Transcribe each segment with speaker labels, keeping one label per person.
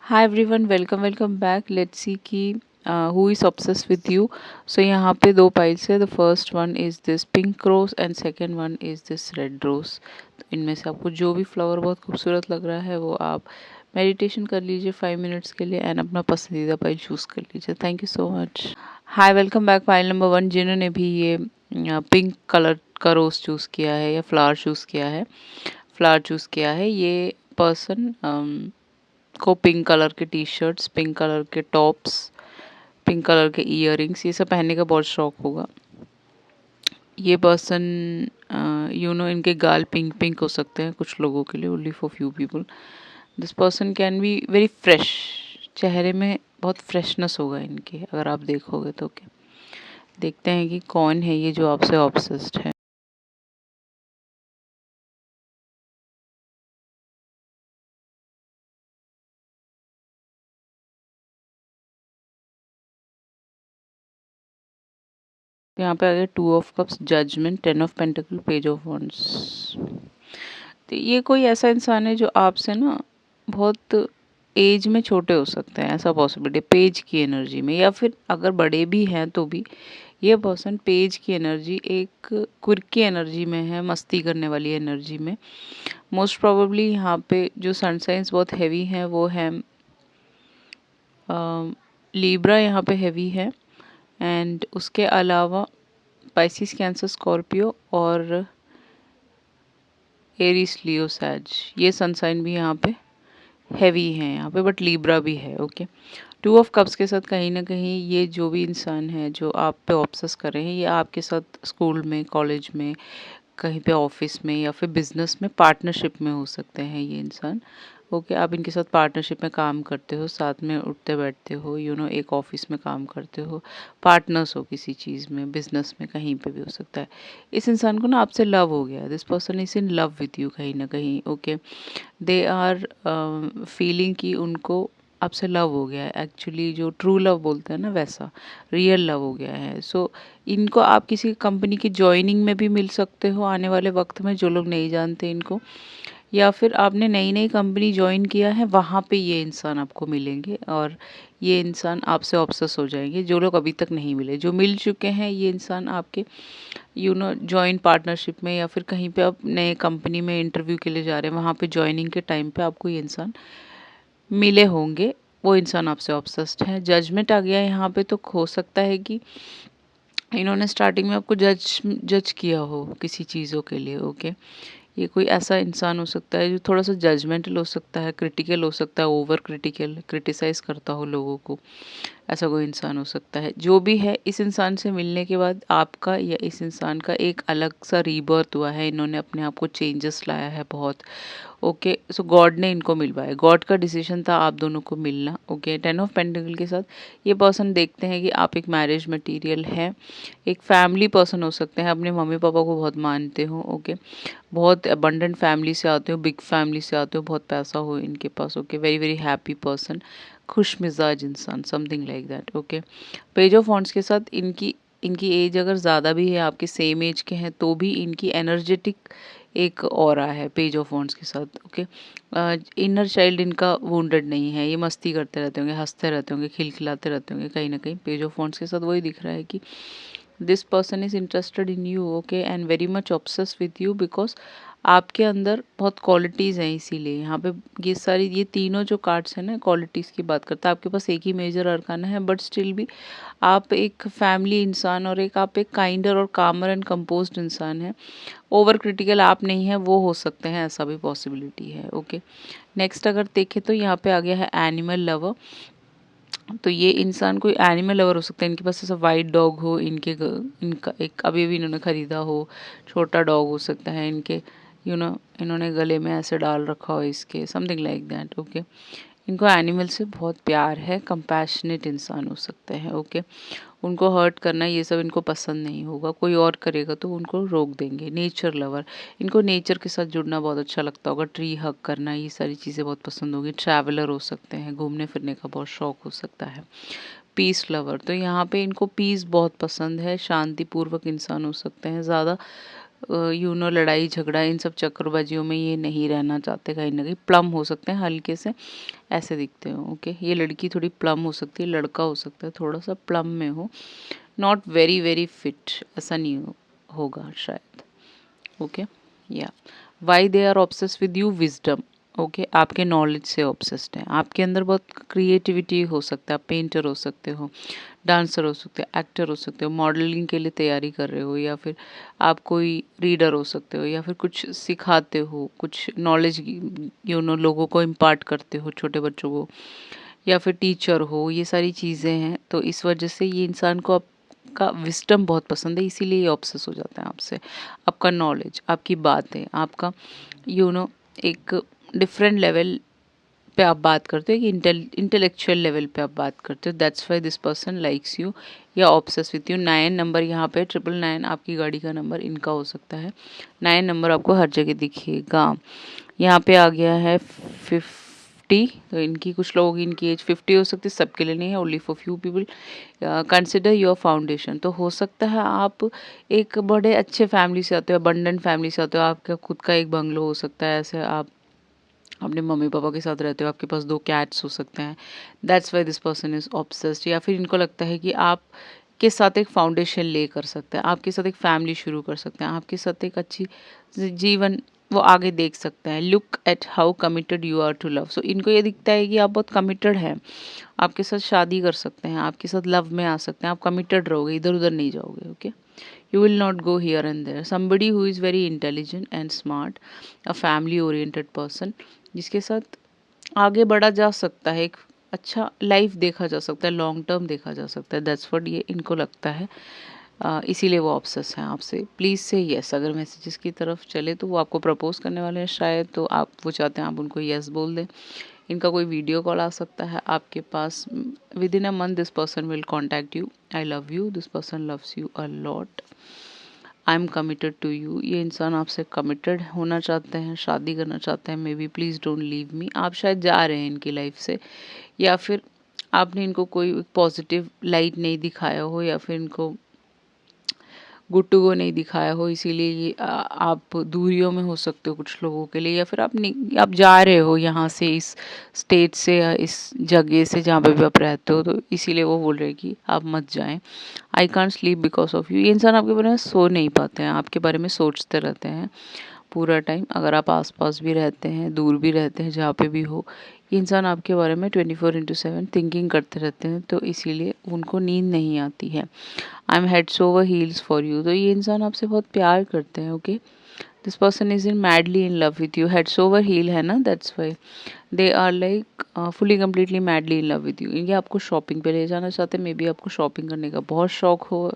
Speaker 1: Hi everyone, welcome back. Let's see कि who is obsessed with you. So यहाँ पे दो पाइल्स है। The first one is this pink rose and second one is this red rose. तो इनमें से आपको जो भी फ्लावर बहुत खूबसूरत लग रहा है वो आप मेडिटेशन कर लीजिए 5 मिनट्स के लिए एंड अपना पसंदीदा पाइल चूज़ कर लीजिए। Thank you so much. Hi, welcome back. Pile number 1, जिन्होंने भी ये पिंक कलर का रोज़ चूज़ किया है या फ्लावर चूज़ किया है, ये पर्सन को पिंक कलर के टी शर्ट्स, पिंक कलर के टॉप्स, पिंक कलर के ईयरिंग्स, ये सब पहनने का बहुत शौक होगा। ये पर्सन इनके गाल पिंक पिंक हो सकते हैं कुछ लोगों के लिए, only for few people. This person can be very fresh. चेहरे में बहुत फ्रेशनेस होगा इनके, अगर आप देखोगे तो। क्या देखते हैं कि कौन है ये जो आपसे ऑब्सेस्ड है। यहाँ पे आ गया 2 of cups, judgement, 10 of pentacles, page of wands. तो ये कोई ऐसा इंसान है जो आपसे ना बहुत एज में छोटे हो सकते हैं, ऐसा पॉसिबिलिटी पेज की एनर्जी में, या फिर अगर बड़े भी हैं तो भी ये पर्सन पेज की एनर्जी, एक क्विक एनर्जी में है, मस्ती करने वाली एनर्जी में। मोस्ट प्रोबेबली यहाँ पे जो सन साइंस बहुत हैवी हैं वो है लीब्रा, यहाँ पे हैवी है। एंड उसके अलावा पाइसिस, कैंसर, स्कॉर्पियो और एरीज, लियो, सैज, ये सन साइन भी यहाँ पे हैवी है यहाँ पे, बट लीब्रा भी है। ओके, 2 ऑफ कप्स के साथ कहीं ना कहीं ये जो भी इंसान है जो आप पे ऑब्सेस कर रहे हैं, ये आपके साथ स्कूल में, कॉलेज में, कहीं पे ऑफिस में या फिर बिजनेस में पार्टनरशिप में हो सकते हैं ये इंसान। ओके, आप इनके साथ पार्टनरशिप में काम करते हो, साथ में उठते बैठते हो, एक ऑफिस में काम करते हो, पार्टनर्स हो किसी चीज़ में, बिजनेस में, कहीं पे भी हो सकता है। इस इंसान को ना आपसे लव हो गया, this person is in love with you कहीं ना कहीं। ओके, दे आर फीलिंग कि उनको आपसे लव हो गया है, एक्चुअली जो ट्रू लव बोलते हैं ना, वैसा रियल लव हो गया है। सो इनको आप किसी कंपनी की ज्वाइनिंग में भी मिल सकते हो आने वाले वक्त में, जो लोग नहीं जानते इनको, या फिर आपने नई नई कंपनी ज्वाइन किया है, वहाँ पे ये इंसान आपको मिलेंगे और ये इंसान आपसे ऑब्सेस हो जाएंगे। जो लोग अभी तक नहीं मिले, जो मिल चुके हैं, ये इंसान आपके जॉइंट पार्टनरशिप में या फिर कहीं पे आप नए कंपनी में इंटरव्यू के लिए जा रहे हैं, वहाँ पे ज्वाइनिंग के टाइम पे आपको ये इंसान मिले होंगे। वो इंसान आपसे ऑब्सेस्ड है। जजमेंट आ गया यहाँ पे, तो हो सकता है कि इन्होंने स्टार्टिंग में आपको जज जज किया हो किसी चीज़ों के लिए। ओके, ये कोई ऐसा इंसान हो सकता है जो थोड़ा सा जजमेंटल हो सकता है, क्रिटिकल हो सकता है, ओवर क्रिटिकल, क्रिटिसाइज करता हो लोगों को, ऐसा कोई इंसान हो सकता है। जो भी है, इस इंसान से मिलने के बाद आपका या इस इंसान का एक अलग सा रीबर्थ हुआ है, इन्होंने अपने आप को चेंजेस लाया है बहुत। ओके, सो गॉड ने इनको मिलवाया, गॉड का डिसीजन था आप दोनों को मिलना। ओके, 10 ऑफ पेंटिकल के साथ ये पर्सन देखते हैं कि आप एक मैरिज मटेरियल है, एक फैमिली पर्सन हो सकते हैं, अपने मम्मी पापा को बहुत मानते हो। ओके, बहुत अबंडेंट फैमिली से आते हो, बिग फैमिली से आते हो, बहुत पैसा हो इनके पास। Okay, very very happy person, खुश मिजाज इंसान, something like that. Okay, page of wands के साथ इनकी इनकी एज अगर ज़्यादा भी है, आपके सेम एज के हैं, तो भी इनकी एनर्जेटिक एक ऑरा है पेज ऑफ वॉन्ड्स के साथ। ओके, इनर चाइल्ड इनका वुंडेड नहीं है, ये मस्ती करते रहते होंगे, हंसते रहते होंगे, खिलखिलाते रहते होंगे कहीं ना कहीं। पेज ऑफ वॉन्ड्स के साथ वही दिख रहा है कि this person is interested in you. Okay, and very much obsess with you, because आपके अंदर बहुत क्वालिटीज़ हैं। इसीलिए यहाँ पे ये तीनों जो कार्ड्स हैं ना, क्वालिटीज़ की बात करता है। आपके पास एक ही मेजर अरकाना है, बट स्टिल भी आप एक फैमिली इंसान और आप एक काइंडर और कामर एंड कंपोज्ड इंसान है। ओवर क्रिटिकल आप नहीं है, वो हो सकते हैं, ऐसा भी पॉसिबिलिटी है। ओके, नेक्स्ट अगर देखें तो यहाँ पे आ गया है एनिमल लवर। तो ये इंसान कोई एनिमल लवर हो सकता है। इनके पास ऐसा वाइट डॉग हो, इनका एक अभी अभी इन्होंने ख़रीदा हो, छोटा डॉग हो सकता है इनके, इन्होंने गले में ऐसे डाल रखा हो इसके, समथिंग लाइक दैट। ओके, इनको एनिमल से बहुत प्यार है, कंपैशनेट इंसान हो सकते हैं। ओके, उनको हर्ट करना ये सब इनको पसंद नहीं होगा, कोई और करेगा तो उनको रोक देंगे। नेचर लवर, इनको नेचर के साथ जुड़ना बहुत अच्छा लगता होगा, ट्री हग करना, ये सारी चीज़ें बहुत पसंद होगी। ट्रैवलर हो सकते हैं, घूमने फिरने का बहुत शौक हो सकता है। पीस लवर, तो यहाँ पे इनको पीस बहुत पसंद है, शांतिपूर्वक इंसान हो सकते हैं, ज़्यादा लड़ाई झगड़ा इन सब चक्करबाजियों में ये नहीं रहना चाहते। कहीं ना कहीं प्लम हो सकते हैं, हल्के से ऐसे दिखते हो। ओके, ये लड़की थोड़ी प्लम हो सकती है, लड़का हो सकता है थोड़ा सा प्लम में हो, नॉट वेरी वेरी फिट, ऐसा नहीं होगा शायद। ओके, या why they are obsessed with you, wisdom. Okay, आपके नॉलेज से ऑब्सेस्ड हैं, आपके अंदर बहुत क्रिएटिविटी हो सकता है, आप पेंटर हो सकते हो, डांसर हो सकते हो, एक्टर हो सकते हो, मॉडलिंग के लिए तैयारी कर रहे हो, या फिर आप कोई रीडर हो सकते हो, या फिर कुछ सिखाते हो, कुछ नॉलेज लोगों को इम्पार्ट करते हो, छोटे बच्चों को, या फिर टीचर हो। ये सारी चीज़ें हैं, तो इस वजह से ये इंसान को आपका विस्डम बहुत पसंद है, इसीलिए ये ऑब्सेस हो जाता है आपसे। आपका नॉलेज, आपकी बातें, आपका एक डिफरेंट लेवल पे आप बात करते हो, कि इंटेलेक्चुअल लेवल पे आप बात करते हो। That's why this person likes you या ऑब्सेस विथ यू। 9 नंबर यहाँ पे 999 आपकी गाड़ी का नंबर इनका हो सकता है। 9 नंबर आपको हर जगह दिखेगा। यहाँ पे आ गया है 50, तो इनकी कुछ लोगों की इनकी एज 50 हो सकती है, सबके लिए नहीं है, only for few people. Consider your foundation, तो हो सकता है आप एक बड़े अच्छे फैमिली से आते हो, अबंडेंट फैमिली से आते हो, आपका खुद का एक बंगलो हो सकता है, ऐसे आप अपने मम्मी पापा के साथ रहते हो, आपके पास 2 कैट्स हो सकते हैं। That's why this person is obsessed. या फिर इनको लगता है कि आप के साथ एक फाउंडेशन ले कर सकते हैं, आपके साथ एक फैमिली शुरू कर सकते हैं, आपके साथ एक अच्छी जीवन वो आगे देख सकते हैं। Look at how committed you are to love. So इनको ये दिखता है कि आप बहुत कमिटेड हैं, आपके साथ शादी कर सकते हैं, आपके साथ लव में आ सकते हैं, आप कमिटेड रहोगे, इधर उधर नहीं जाओगे। Okay, you will not go here and there. Somebody who is very intelligent and smart, a family oriented person, जिसके साथ आगे बढ़ा जा सकता है, एक अच्छा लाइफ देखा जा सकता है, लॉन्ग टर्म देखा जा सकता है। दैट्स व्हाट ये इनको लगता है। इसीलिए वो ऑब्सेस हैं आपसे। प्लीज़ से येस, अगर मैसेजेस की तरफ चले तो वो आपको प्रपोज करने वाले हैं शायद, तो आप वो चाहते हैं आप उनको येस बोल दें। इनका कोई वीडियो कॉल आ सकता है आपके पास। Within a month this person will contact you. I love you, this person loves you a lot, I am committed to you. ये इंसान आपसे कमिटेड होना चाहते हैं, शादी करना चाहते हैं। May be please don't leave me. आप शायद जा रहे हैं इनकी लाइफ से, या फिर आपने इनको कोई पॉजिटिव लाइट नहीं दिखाया हो, या फिर इनको गुड टू गो नहीं दिखाया हो, इसीलिए ये आप दूरियों में हो सकते हो कुछ लोगों के लिए, या फिर आप जा रहे हो यहाँ से, इस स्टेट से या इस जगह से जहाँ पे भी आप रहते हो, तो इसीलिए वो बोल रहे हैं कि आप मत जाएं। I can't sleep because of you. ये इंसान आपके बारे में सो नहीं पाते हैं, आपके बारे में सोचते रहते हैं पूरा टाइम। अगर आप आसपास भी रहते हैं, दूर भी रहते हैं, जहाँ पे भी हो, ये इंसान आपके बारे में 24/7 थिंकिंग करते रहते हैं, तो इसीलिए उनको नींद नहीं आती है। I am heads over heels for you, तो ये इंसान आपसे बहुत प्यार करते हैं। Okay, this person is in madly in love with you. Heads over heel है ना, that's why they are like fully completely madly in love with you. ये आपको शॉपिंग पे ले जाना चाहते हैं, मे बी आपको शॉपिंग करने का बहुत शौक हो,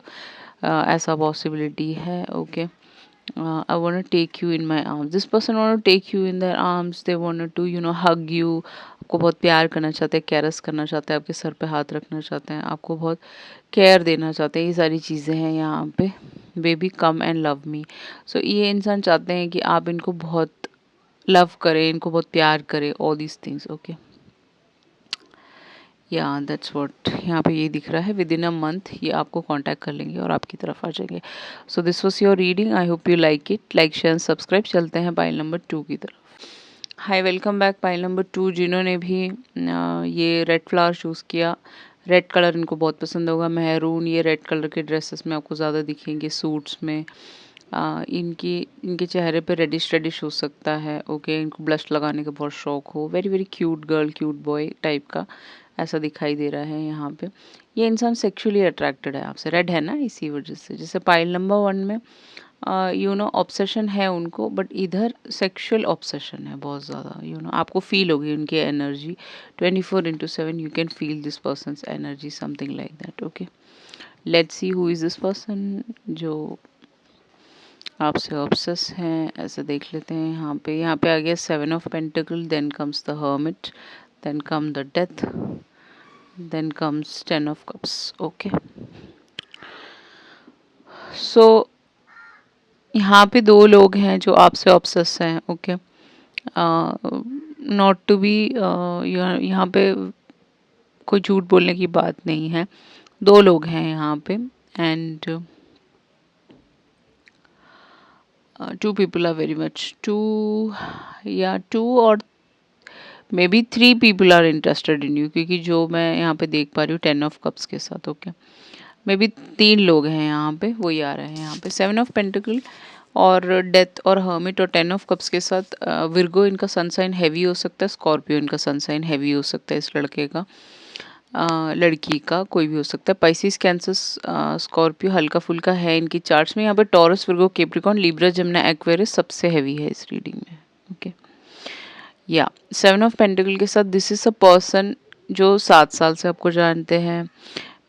Speaker 1: ऐसा पॉसिबिलिटी है। Okay, I want to take you in my arms. This person want to take you in their arms. They want to hug you. आपको बहुत प्यार करना चाहते हैं, कैरस करना चाहते हैं, आपके सर पे हाथ रखना चाहते हैं, आपको बहुत केयर देना चाहते हैं। ये सारी चीज़ें हैं यहाँ पे। Baby come and love me. So ये इंसान चाहते हैं कि आप इनको बहुत लव करें, इनको बहुत प्यार करें, ऑल दीज थिंग्स। ओके, या दैट्स व्हाट यहाँ पे ये दिख रहा है। विद इन अ मंथ ये आपको कांटेक्ट कर लेंगे और आपकी तरफ आ जाएंगे। So this was your reading. I hope you like it. Like share subscribe. चलते हैं पाइल नंबर 2 की तरफ। हाय, वेलकम बैक पाइल नंबर 2। जिन्होंने भी ये रेड फ्लावर चूज़ किया, रेड कलर इनको बहुत पसंद होगा। मेहरून, ये रेड कलर के ड्रेसेस में आपको ज़्यादा दिखेंगे, सूट्स में। इनके चेहरे पे रेडिश रेडिश हो सकता है। ओके, इनको ब्लश लगाने का बहुत शौक हो। Very very cute girl, cute boy type का ऐसा दिखाई दे रहा है यहाँ पे। ये इंसान सेक्सुअली अट्रैक्टेड है आपसे, रेड है ना, इसी वजह से। जैसे पाइल नंबर 1 में ऑब्सेशन है उनको, बट इधर सेक्सुअल ऑब्सेशन है बहुत ज़्यादा। आपको फील होगी उनकी energy 24/7। You can feel this persons energy, something like that. Okay, let's see who is this person जो आपसे ऑब्सेस हैं, ऐसे देख लेते हैं। यहाँ पे आ गया 7 of pentacles, then comes the hermit, then come the death, then comes 10 of cups. Okay, so यहाँ पे 2 लोग हैं जो आपसे ऑब्सेस हैं। ओके, नॉट टू बी, यहाँ पे कोई झूठ बोलने की बात नहीं है। 2 लोग हैं यहाँ पे, and 2 people are very much, 2, या 2 और maybe 3 people are interested in you, क्योंकि जो मैं यहाँ पे देख पा रही हूँ 10 ऑफ कप्स के साथ। ओके, मे बी 3 लोग हैं यहाँ पे, वही आ रहे हैं यहाँ पे। 7 ऑफ पेंटिकल और डेथ और हर्मिट और 10 ऑफ कप्स के साथ विर्गो इनका सनसाइन हैवी हो सकता है, स्कॉर्पियो इनका सनसाइन हैवी हो सकता है, इस लड़के का, लड़की का, कोई भी हो सकता है। पाइसिस, कैंसर, स्कॉर्पियो हल्का फुल्का है इनकी चार्ट्स में। यहाँ पे taurus, Virgo, Capricorn, Libra, Jamuna, Aquarius सबसे हैवी है इस रीडिंग में। ओके, या 7 ऑफ पेंटिकल के साथ दिस इज अ पर्सन जो 7 साल से आपको जानते हैं।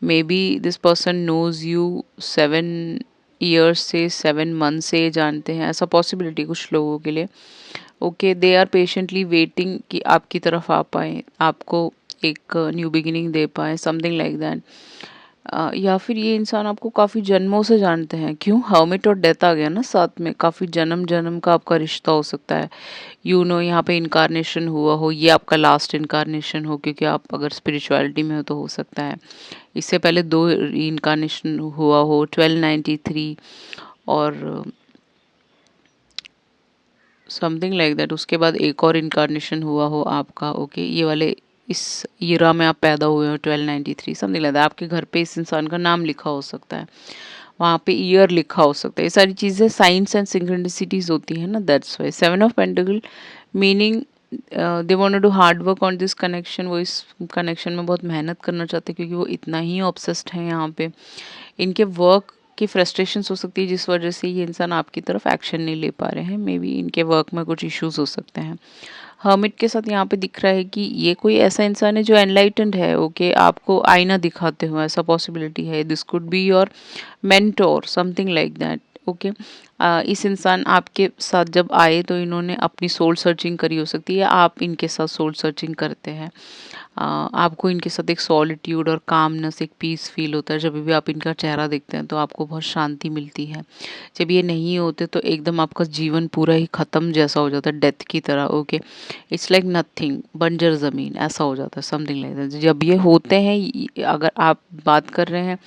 Speaker 1: Maybe this person knows you 7 years से, 7 मंथ से जानते हैं, ऐसा पॉसिबिलिटी कुछ लोगों के लिए। Okay, they are patiently waiting कि आपकी तरफ आ पाए, आपको एक न्यू बिगिनिंग दे पाए, समथिंग लाइक दैट। या फिर ये इंसान आपको काफ़ी जन्मों से जानते हैं। क्यों? हर्मिट और डेथ आ गया ना साथ में, काफ़ी जन्म जन्म का आपका रिश्ता हो सकता है। यहाँ पे इनकारनेशन हुआ हो, ये आपका लास्ट इनकारनेशन हो, क्योंकि आप अगर स्पिरिचुअलिटी में हो तो हो सकता है। इससे पहले 2 इनकारनेशन हुआ हो, 1293 और समथिंग लाइक दैट। उसके बाद एक और इनकारनेशन हुआ हो आपका। ओके, ये वाले इस ईरा में आप पैदा हुए हो, 1293 समथिंग लाइक दैट। आपके घर पे इस इंसान का नाम लिखा हो सकता है, वहाँ पे ईयर लिखा हो सकता है। ये सारी चीज़ें साइंस एंड सिंक्रोनिसिटीज होती है ना, that's why. 7 of pentacles meaning they want to do hard work on this connection. वो इस कनेक्शन में बहुत मेहनत करना चाहते हैं, क्योंकि वो इतना ही ऑब्सेस्ड हैं यहाँ पे। इनके वर्क की फ्रस्ट्रेशंस हो सकती है, जिस वजह से ये इंसान आपकी तरफ एक्शन नहीं ले पा रहे हैं। मे बी इनके वर्क में कुछ इश्यूज हो सकते हैं। हर्मिट के साथ यहाँ पे दिख रहा है कि ये कोई ऐसा इंसान है जो एनलाइटेंड है। ओके, आपको आईना दिखाते हो, ऐसा पॉसिबिलिटी है। This could be your mentor, something like that. Okay, इस इंसान आपके साथ जब आए तो इन्होंने अपनी सोल सर्चिंग करी हो सकती है, आप इनके साथ सोल सर्चिंग करते हैं। आपको इनके साथ एक सॉलिट्यूड और कामनेस, एक पीस फील होता है। जब भी आप इनका चेहरा देखते हैं तो आपको बहुत शांति मिलती है। जब ये नहीं होते तो एकदम आपका जीवन पूरा ही ख़त्म जैसा हो जाता है, डेथ की तरह। ओके, इट्स लाइक नथिंग, बंजर ज़मीन ऐसा हो जाता है, समथिंग लाइक दैट। जब ये होते हैं, अगर आप बात कर रहे हैं,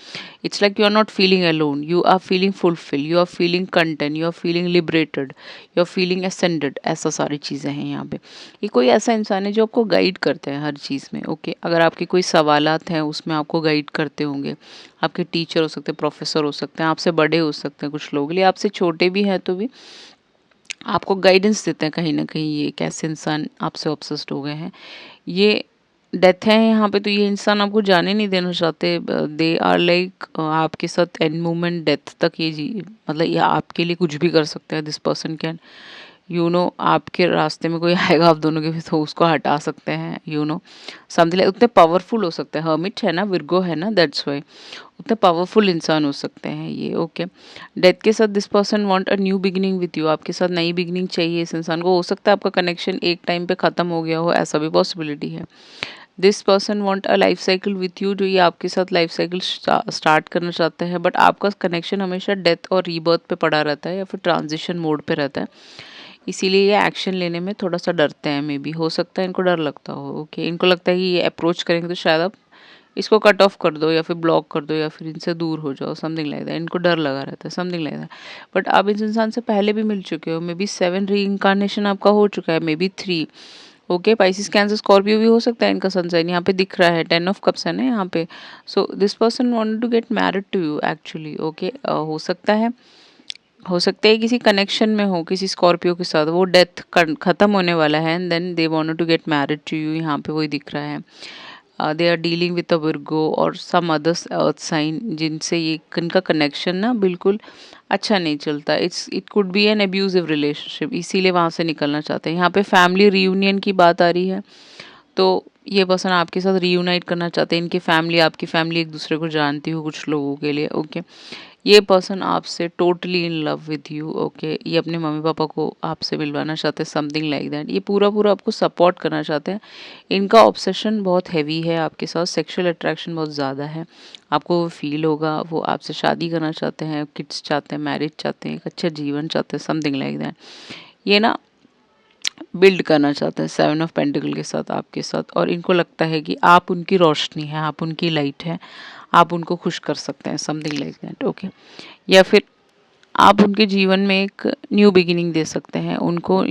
Speaker 1: it's like you are not feeling alone, you are feeling fulfil, you are feeling content, you are feeling liberated, you are feeling ascended. ऐसा सारी चीज़ें हैं यहाँ पे। ये कोई ऐसा इंसान है जो आपको गाइड करते हैं हर चीज़ में। ओके, अगर आपके कोई सवालात हैं उसमें आपको गाइड करते होंगे। आपके टीचर हो सकते हैं, प्रोफेसर हो सकते हैं, आपसे बड़े हो सकते हैं, कुछ लोग लिए आपसे छोटे भी हैं तो भी आपको गाइडेंस देते हैं कहीं ना कहीं। ये कैसे इंसान आपसे ऑब्सेस्ड हो गए हैं। ये डेथ है यहाँ पे, तो ये इंसान आपको जाने नहीं देना चाहते। दे आर लाइक आपके साथ एंड मोमेंट डेथ तक ये जी, मतलब ये आपके लिए कुछ भी कर सकते हैं। दिस पर्सन कैन आपके रास्ते में कोई आएगा आप दोनों के भी, तो उसको हटा सकते हैं। समथिंग लाइक, उतने पावरफुल हो सकते हैं। हर्मिट है ना, विर्गो है ना, दैट्स वाई उतने पावरफुल इंसान हो सकते हैं ये। ओके, डेथ के साथ this person want a new beginning with you. आपके साथ नई बिगिनिंग चाहिए इस इंसान को। हो सकता है आपका कनेक्शन एक टाइम पे ख़त्म हो गया हो, ऐसा भी पॉसिबिलिटी है। This person want a life cycle with you, जो ये आपके साथ लाइफ साइकिल स्टार्ट करना चाहते हैं। बट आपका कनेक्शन हमेशा डेथ और रीबर्थ पे पड़ा रहता है, या फिर ट्रांजिशन मोड पे रहता है। इसीलिए ये एक्शन लेने में थोड़ा सा डरते हैं। मे बी हो सकता है इनको डर लगता हो। ओके, इनको लगता है कि ये अप्रोच करेंगे तो शायद आप इसको कट ऑफ कर दो, या फिर ब्लॉक कर दो, या फिर इनसे दूर हो जाओ, समथिंग लाइक दैट। इनको डर लगा रहता है, समथिंग लाइक दैट। बट आप इस इंसान से पहले भी मिल चुके हो। मे बी 7 री इनकारनेशन आपका हो चुका है, may be 3। Okay, Pisces, cancer, Scorpio भी हो सकता है इनका सनसाइन। यहाँ पे दिख रहा है 10 ऑफ कप्स है ना यहाँ पे। So this person wanted to get married to you actually. Okay, हो सकता है किसी कनेक्शन में हो किसी स्कॉर्पियो के साथ। वो डेथ खत्म होने वाला है and then they wanted to get married to you, यहाँ पे वही दिख रहा है। They are dealing with a Virgo और सम अदर्स अर्थ साइन, जिनसे ये इनका कनेक्शन ना बिल्कुल अच्छा नहीं चलता। It could be N abusive relationship, इसीलिए वहाँ से निकलना चाहते हैं। यहाँ पे फैमिली रियूनियन की बात आ रही है, तो ये पर्सन आपके साथ रीयूनाइट करना चाहते हैं। इनकी फैमिली, आपकी फैमिली एक दूसरे को जानती हो कुछ लोगों के लिए। ओके, ये पर्सन आपसे totally in love with you. Okay, ये अपने मम्मी पापा को आपसे मिलवाना चाहते हैं, समथिंग लाइक दैट। ये पूरा पूरा आपको सपोर्ट करना चाहते हैं। इनका ऑब्सेशन बहुत हैवी है आपके साथ, सेक्सुअल अट्रैक्शन बहुत ज़्यादा है। आपको वो फील होगा, वो आपसे शादी करना चाहते हैं, किड्स चाहते हैं, मैरिज चाहते हैं, एक अच्छा जीवन चाहते हैं, समथिंग लाइक दैट। ये ना बिल्ड करना चाहते हैं 7 ऑफ पेंटिकल के साथ आपके साथ, और इनको लगता है कि आप उनकी रोशनी है, आप उनकी लाइट है, आप उनको खुश कर सकते हैं, समथिंग लाइक दैट। ओके, या फिर आप उनके जीवन में एक न्यू बिगिनिंग दे सकते हैं, उनको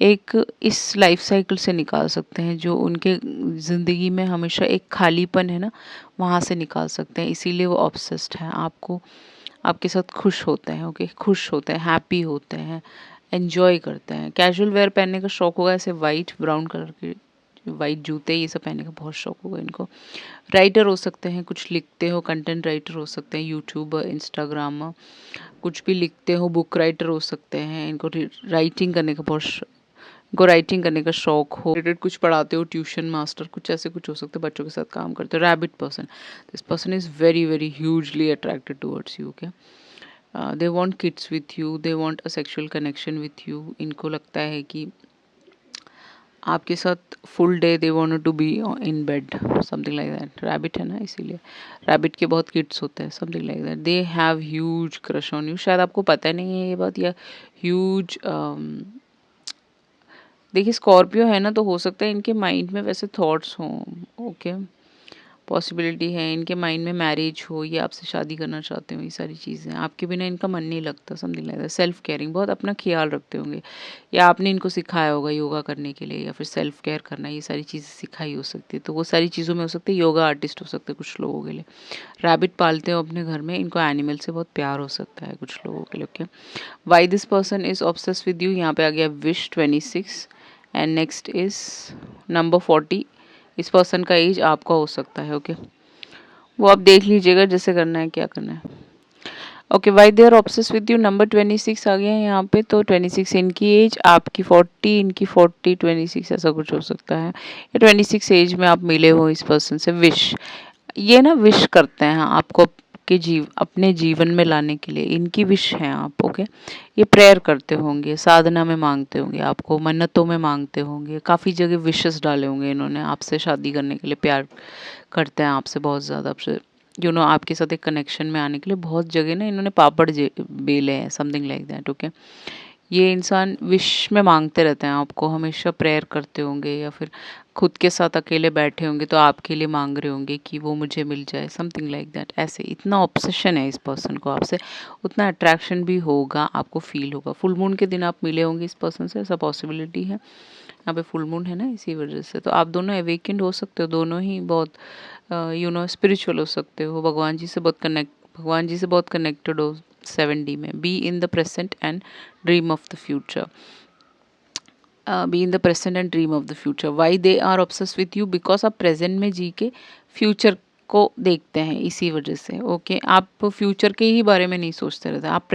Speaker 1: एक इस लाइफ साइकिल से निकाल सकते हैं जो उनके ज़िंदगी में हमेशा एक खालीपन है ना, वहाँ से निकाल सकते हैं। इसीलिए वो ऑब्सेस्ड हैं, आपको आपके साथ खुश होते हैं, ओके, खुश होते हैं, हैप्पी होते हैं, एन्जॉय करते हैं। कैजुअल वेयर पहनने का शौक होगा, ऐसे वाइट ब्राउन कलर के वाइट जूते ये सब पहनने का बहुत शौक होगा इनको। राइटर हो सकते हैं, कुछ लिखते हो, कंटेंट राइटर हो सकते हैं, यूट्यूबर, इंस्टाग्रामर, कुछ भी लिखते हो, बुक राइटर हो सकते हैं। इनको राइटिंग करने का इनको राइटिंग करने का शौक हो, रिलेटेड कुछ पढ़ाते हो, ट्यूशन मास्टर, कुछ ऐसे कुछ हो सकते हैं, बच्चों के साथ काम करते हो। Rabbit person, this person is very very hugely attracted towards you, okay. They want kids with you, they want a sexual connection with you. इनको लगता है कि आपके साथ full day they want to be in bed, something like that. Rabbit है ना, इसीलिए rabbit के बहुत किड्स होते हैं, something like that. They have huge crush on you, शायद आपको पता नहीं है ये बात, या ह्यूज देखिए स्कॉर्पियो है ना, तो हो सकता है इनके माइंड में वैसे थॉट्स हों, ओके, पॉसिबिलिटी है इनके माइंड में मैरिज हो, ये आपसे शादी करना चाहते हो, ये सारी चीज़ें। आपके बिना इनका मन नहीं लगता, something like that. Self caring, बहुत अपना ख्याल रखते होंगे, या आपने इनको सिखाया होगा योगा करने के लिए, या फिर सेल्फ केयर करना, ये सारी चीज़ें सिखाई हो सकती है। तो वो सारी चीज़ों में हो सकते हैं योगा आर्टिस्ट हो सकते हैं कुछ लोगों के लिए। रैबिट पालते हो अपने घर में, इनको एनिमल से बहुत प्यार हो सकता है कुछ लोगों के लिए, okay. Why this person is obsessed with you, यहाँ पे आ गया wish 26, and next is number 40। इस पर्सन का एज आपका हो सकता है, ओके। वो आप देख लीजिएगा जैसे करना है, क्या करना है, okay. Why they are obsess with you, number 26 आ गया है यहाँ पे। तो 26 इनकी एज, आपकी 40, इनकी 40, 26 ऐसा कुछ हो सकता है, या 26 एज में आप मिले हो इस पर्सन से। विश, ये ना विश करते हैं आपको अपने जीवन में लाने के लिए, इनकी विश है आप, ओके। ये प्रेयर करते होंगे, साधना में मांगते होंगे, आपको मन्नतों में मांगते होंगे, काफ़ी जगह विशेस डाले होंगे इन्होंने आपसे शादी करने के लिए, प्यार करते हैं आपसे बहुत ज़्यादा, आपसे आपके साथ एक कनेक्शन में आने के लिए बहुत जगह ना इन्होंने पापड़ बेले हैं, समथिंग लाइक दैट, ओके। ये इंसान विश में मांगते रहते हैं आपको, हमेशा प्रेयर करते होंगे, या फिर खुद के साथ अकेले बैठे होंगे तो आपके लिए मांग रहे होंगे कि वो मुझे मिल जाए, समथिंग लाइक दैट। ऐसे इतना ऑब्सेशन है इस पर्सन को आपसे, उतना अट्रैक्शन भी होगा, आपको फील होगा। फुल मून के दिन आप मिले होंगे इस पर्सन से, ऐसा पॉसिबिलिटी है। यहाँ पे फुल मून है ना, इसी वजह से तो आप दोनों अवेकेंड हो सकते हो, दोनों ही बहुत स्पिरिचुअल हो सकते हो, भगवान जी से बहुत कनेक्टेड हो 7D में। Be in the present and dream of the future, be in the present and dream of the future. Why they are obsessed with you, because आप प्रेजेंट में जी के फ्यूचर को देखते हैं, इसी वजह से, ओके। आप फ्यूचर के ही बारे में नहीं सोचते रहते, आप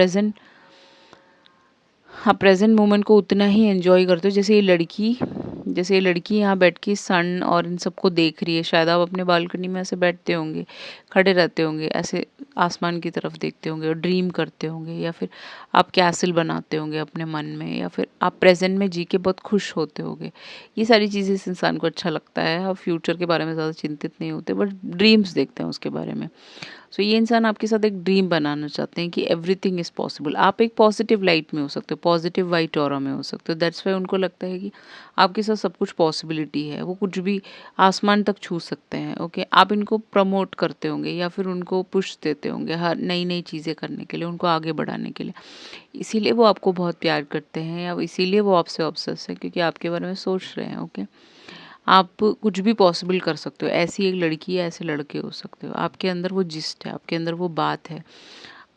Speaker 1: प्रेजेंट मोमेंट को उतना ही एंजॉय करते हो जैसे ये लड़की यहाँ बैठ के सन और इन सबको देख रही है। शायद आप अपने बालकनी में ऐसे बैठते होंगे, खड़े रहते होंगे, ऐसे आसमान की तरफ देखते होंगे और ड्रीम करते होंगे, या फिर आप कैसल बनाते होंगे अपने मन में, या फिर आप प्रेजेंट में जी के बहुत खुश होते होंगे। ये सारी चीज़ें इस इंसान को अच्छा लगता है। आप फ्यूचर के बारे में ज़्यादा चिंतित नहीं होते, बट ड्रीम्स देखते हैं उसके बारे में। सो ये इंसान आपके साथ एक ड्रीम बनाना चाहते हैं कि एवरीथिंग इज़ पॉसिबल। आप एक पॉजिटिव लाइट में हो सकते हो, पॉजिटिव वाइट ऑरा में हो सकते हो। दैट्स वाई उनको लगता है कि आपके साथ सब कुछ पॉसिबिलिटी है, वो कुछ भी आसमान तक छू सकते हैं, ओके। आप इनको प्रमोट करते होंगे, या फिर उनको पुश देते होंगे हर नई नई चीज़ें करने के लिए, उनको आगे बढ़ाने के लिए। इसीलिए वो आपको बहुत प्यार करते हैं, या इसीलिए वो आपसे ऑब्सेस है, क्योंकि आपके बारे में सोच रहे हैं, ओके। आप कुछ भी पॉसिबल कर सकते हो, ऐसी एक लड़की है, ऐसे लड़के हो सकते हो। आपके अंदर वो जिस्ट है, आपके अंदर वो बात है।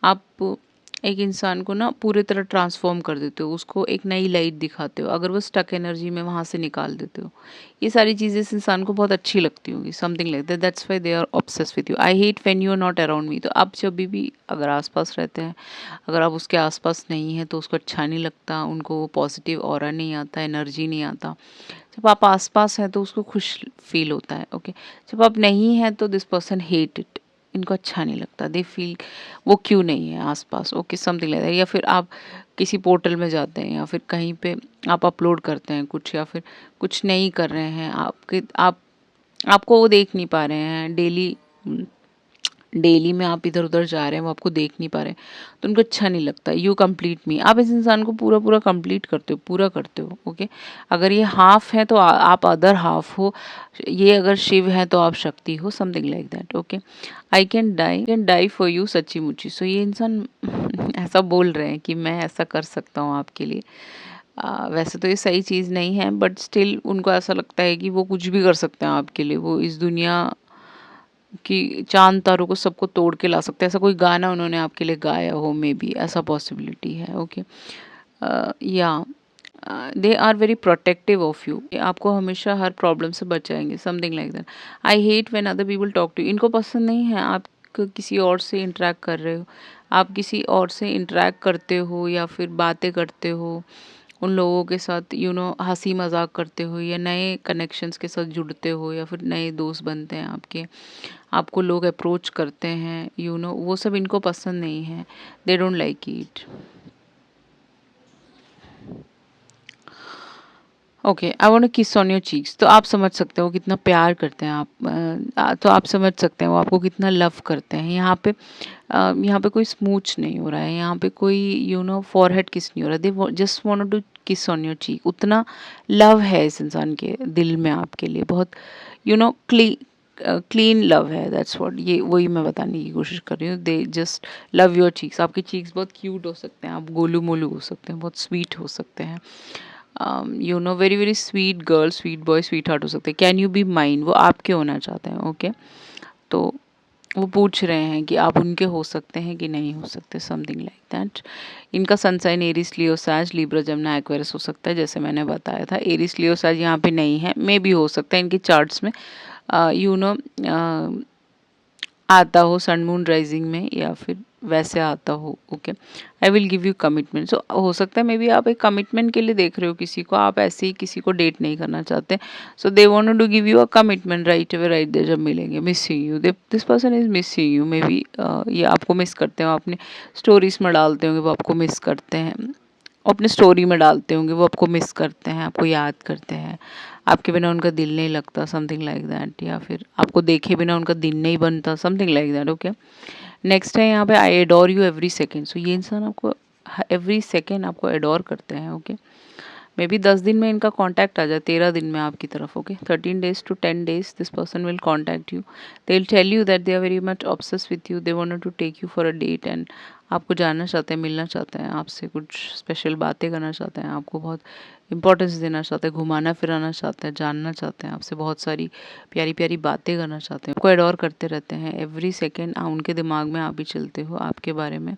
Speaker 1: आप एक इंसान को ना पूरी तरह ट्रांसफॉर्म कर देते हो, उसको एक नई लाइट दिखाते हो, अगर वो स्टक एनर्जी में वहाँ से निकाल देते हो। ये सारी चीज़ें इस इंसान को बहुत अच्छी लगती होंगी, something like that. That's why they are obsessed with you. I hate when you are not around me. तो आप जब भी अगर आसपास रहते हैं, अगर आप उसके आसपास नहीं हैं, तो उसको अच्छा नहीं लगता, उनको वो पॉजिटिव ऑरा नहीं आता, एनर्जी नहीं आता। जब आप आसपास हैं तो उसको खुश फील होता है, ओके। जब आप नहीं हैं तो दिस पर्सन हेट इट, इनको अच्छा नहीं लगता, दे फील वो क्यों नहीं है आसपास, ओके, समथिंग लाइक दैट। या फिर आप किसी पोर्टल में जाते हैं, या फिर कहीं पे आप अपलोड करते हैं कुछ, या फिर कुछ नहीं कर रहे हैं, आपको वो देख नहीं पा रहे हैं, डेली में आप इधर उधर जा रहे हैं, वो आपको देख नहीं पा रहे, तो उनको अच्छा नहीं लगता। यू कंप्लीट मी, आप इस इंसान को पूरा पूरा कंप्लीट करते हो, पूरा करते हो, ओके। अगर ये हाफ है तो आप अदर हाफ हो, ये अगर शिव है तो आप शक्ति हो, something like that, okay. I can die for you, सच्ची मुच्ची। सो ये इंसान ऐसा बोल रहे हैं कि मैं ऐसा कर सकता हूँ आपके लिए। वैसे तो ये सही चीज़ नहीं है, बट स्टिल उनको ऐसा लगता है कि वो कुछ भी कर सकते हैं आपके लिए। वो इस दुनिया कि चाँद तारों को सबको तोड़ के ला सकते हैं, ऐसा कोई गाना उन्होंने आपके लिए गाया हो, मे बी ऐसा पॉसिबिलिटी है। ओके, या they are very protective of you, आपको हमेशा हर प्रॉब्लम से बचाएंगे, something like that. I hate when other people talk to you, इनको पसंद नहीं है आप किसी और से इंटरेक्ट कर रहे हो, आप किसी और से इंटरेक्ट करते हो या फिर बातें करते हो, उन लोगों के साथ हंसी मजाक करते हो या नए कनेक्शंस के साथ जुड़ते हो या फिर नए दोस्त बनते हैं आपके, आपको लोग अप्रोच करते हैं, वो सब इनको पसंद नहीं है। They don't like it. Okay, I want to kiss on your cheeks, तो आप समझ सकते हो कितना प्यार करते हैं आप, तो आप समझ सकते हैं वो आपको कितना लव करते हैं। यहाँ पे कोई स्मूच नहीं हो रहा है, यहाँ पे कोई फॉरहेड किस नहीं हो रहा, they just want to kiss on your cheek. उतना लव है इस इंसान के दिल में आपके लिए, बहुत क्लीन लव है, दैट्स व्हाट, ये वही मैं बताने की कोशिश कर रही हूँ। They just love your cheeks, आपके चीक्स बहुत क्यूट हो सकते हैं, आप गोलू मोलू हो सकते हैं, बहुत स्वीट हो सकते हैं, very very sweet girl, sweet boy, sweet heart हो सकते हैं। कैन यू बी माइन, वो आपके होना चाहते हैं। ओके, तो वो पूछ रहे हैं कि आप उनके हो सकते हैं कि नहीं हो सकते, समथिंग लाइक दैट। इनका सनसाइन एरिस, लियो, सैज, लिब्रा, जमना, एक्वेरियस हो सकता है, जैसे मैंने बताया था। एरिस, लियो, सैज यहाँ पे नहीं है, मे भी हो सकता है इनके चार्ट्स में आता हो सन मून राइजिंग में या फिर वैसे आता हो। Okay, I will give you commitment, so हो सकता है मे बी आप एक कमिटमेंट के लिए देख रहे हो किसी को, आप ऐसे ही किसी को डेट नहीं करना चाहते, so they want to give you a commitment right away, right there, जब मिलेंगे। Missing you, this person is missing you, maybe ये आपको मिस करते हो, अपने स्टोरीज में डालते होंगे वो आपको मिस करते हैं, अपने स्टोरी में डालते होंगे वो आपको मिस करते हैं, आपको याद करते हैं, आपके बिना उनका दिल नहीं लगता, समथिंग लाइक दैट, या फिर आपको देखे बिना उनका दिन नहीं बनता, something like that. Okay, next है यहाँ पे आई एडोर यू एवरी सेकेंड, सो ये इंसान आपको एवरी सेकेंड आपको एडोर करते हैं। ओके, मे बी 10 दिन में इनका कॉन्टैक्ट आ जाए, 13 दिन में आपकी तरफ। Okay, 13 days to 10 days this person will contact you, they will tell you that they are very much obsess with you, they want to take you for a date, and आपको जानना चाहते हैं, मिलना चाहते हैं आपसे, कुछ स्पेशल बातें करना चाहते हैं, आपको बहुत इंपॉर्टेंस देना चाहते हैं, घुमाना फिराना चाहते हैं, जानना चाहते हैं आपसे, बहुत सारी प्यारी प्यारी बातें करना चाहते हैं, आपको एडोर करते रहते हैं एवरी सेकेंड। उनके दिमाग में आप ही चलते हो, आपके बारे में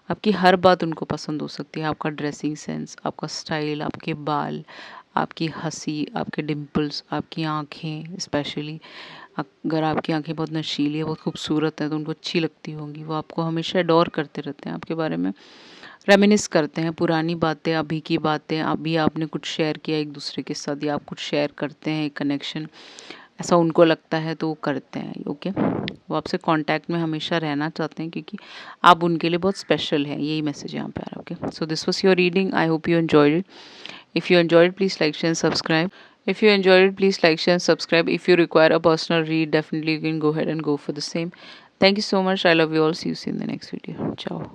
Speaker 1: आपकी हर बात उनको पसंद हो सकती है, आपका ड्रेसिंग सेंस, आपका स्टाइल, आपके बाल, आपकी हंसी, आपके डिम्पल्स, आपकी आँखें स्पेशली, अगर आपकी आंखें बहुत नशीली है, बहुत खूबसूरत है, तो उनको अच्छी लगती होंगी, वो आपको हमेशा एडोर करते रहते हैं, आपके बारे में रेमिनिस करते हैं, पुरानी बातें, अभी की बातें, अभी आपने कुछ शेयर किया एक दूसरे के साथ या आप कुछ शेयर करते हैं, एक कनेक्शन ऐसा उनको लगता है तो वो करते हैं। ओके, वो आपसे कांटेक्ट में हमेशा रहना चाहते हैं क्योंकि आप उनके लिए बहुत स्पेशल हैं, यही मैसेज यहाँ पे आ रहा है। Okay, so this was your reading, I hope you enjoyed it. If you enjoyed please like share and subscribe. If you enjoyed it, please like, share, and subscribe. If you require a personal read, definitely you can go ahead and go for the same. Thank you so much. I love you all. See you soon in the next video. Ciao.